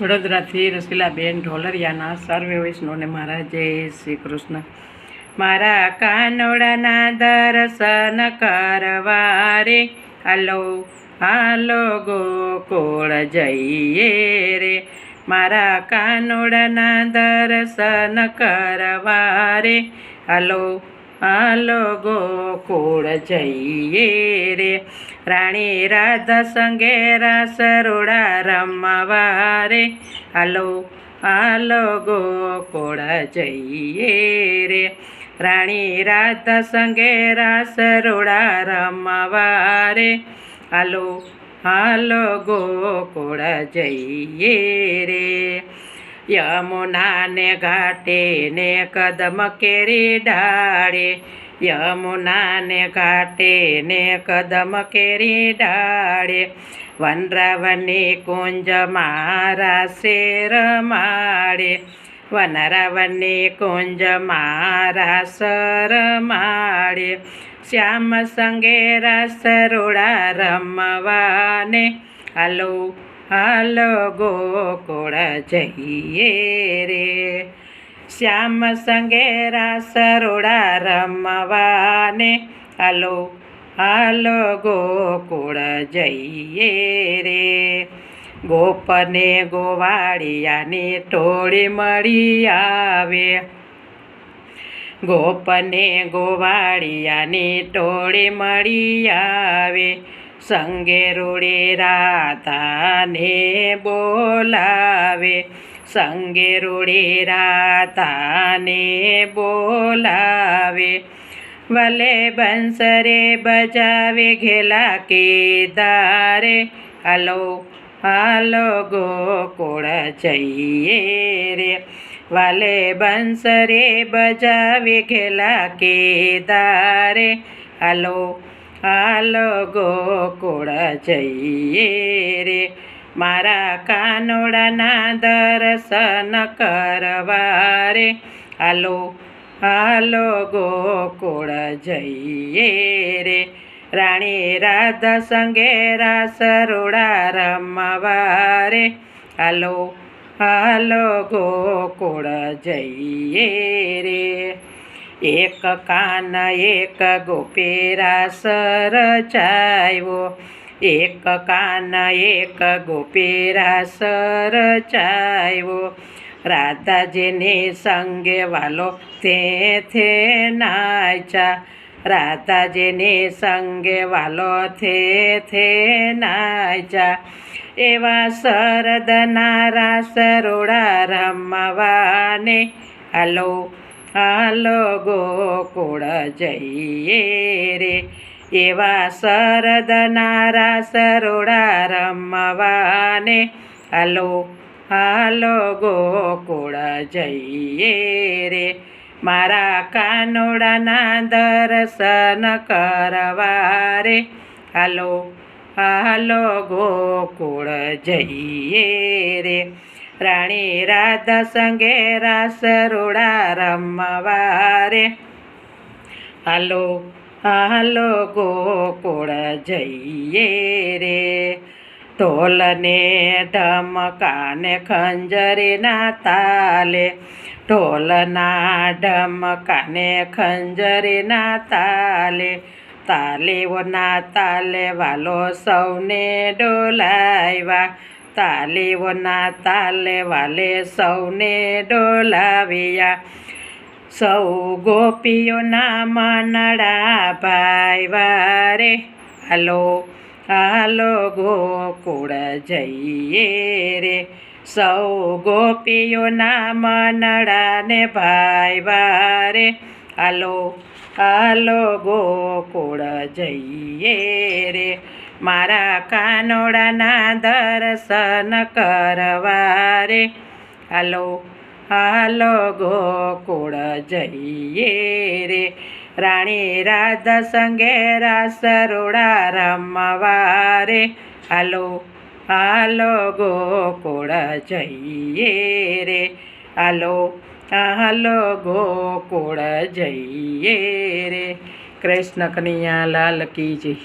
વડોદરાથી રસીલાબેન ઢોલરિયાના સર્વે વૈષ્ણવને મારા જય શ્રી કૃષ્ણ. મારા કાનોડાના દર્શન કરવા રે હાલો હાલો ગોકુળ જઈએ રે. મારા કાનોડાના દર્શન કરવા રે હાલો હાલો ગોકુળ જઈએ રે. રાણી રાધા સંગે રાસ રોડા રમવા રે હાલો હાલો ગોકુળ જઈએ રે. રાણી રાધા સંગે રાસ રોડા રમવા રે હાલો હાલો ગોકુળ જઈએ રે. યમુનાને ઘાટે ને કદમ કેરી ડાળે, યમુનાને ઘાટે ને કદમ કેરી ડાળે. વનરાવની કુંજ મારા શેર માળે, વનરાવની કુંજ મારા સર માળે. શ્યામ સંગે રાસ રોડા રમવાને હાલો હાલો ગોકુળ જઈએ રે. શ્યામ સંગે રાસ રોડા રમવાને હાલો હાલો ગોકુળ જઈએ રે. ગોપને ગોવાળિયાની ટોળી મળી આવે, ગોપને ગોવાળિયાની ટોળી મળી આવે. સંગે રૂડી રાધાને બોલાવે, સંગે રૂડી રાધાને બોલાવે. વલે બંસરે બજાવે ઘેલા કેદારે હાલો હાલો ગોકુળ જઈએ રે. વાલે બંસરે બજાવે ઘેલા કેદારે હાલો હાલો ગોકુળ જઈએ રે. મારા કાનોડાના દર્શન કરવા રે હાલો હાલો ગોકુળ જઈએ રે. રાણી રાધા સંગે રાસ રોડા રમવા રે હાલો હાલો ગોકુળ જઈએ રે. એક કાન એક ગોપી રાસ રચાયો, એક કાન એક ગોપી રાસ રચાયો. રાધાજીની સંગે વાલો તે નાચા, રાધાજીની સંગે વાલો તે નાચા. એવા શરદના રાસ રોડા રમવાને હાલો હાલો ગોકુળ જઈએ રે. એવા શરદના રાસ રોડા રમવાને હાલો હાલો ગોકુળ જઈએ રે. મારા કાનોડાના દર્શન કરવા રે હાલો હાલો ગોકુળ જઈએ રે. રાણી રાધા સંગે રાસ રોડા રમવા રે હાલો હાલો ગોકુળ જઈએ રે. ઢોલને ઢમકાને ખંજરીના તાલે, ઢોલના ઢમકાને ખંજરીના તાલે. તાલીઓના તાલે વાલો સૌને ડોલાવ્યા, તાલીઓના તાલે વાલે સૌને ડોલાવ્યા. સૌ ગોપીઓના મનડા ભાઈવા રે હાલો હાલો ગોકુળ જઈએ રે. સૌ ગોપીઓના મનડાને ભાઈવા રે હાલો હાલો ગોકુળ જઈએ રે. મારા કાનોડાના દર્શન કરવા રે હાલો હાલો ગોકુળ જઈએ રે. રાણી રાધા સંગે રાસ રોડા રમવા રે હાલો હાલો ગોકુળ જઈએ રે. હાલો હાલો ગોકુળ જઈએ રે. કૃષ્ણ કનૈયા લાલ કી જય.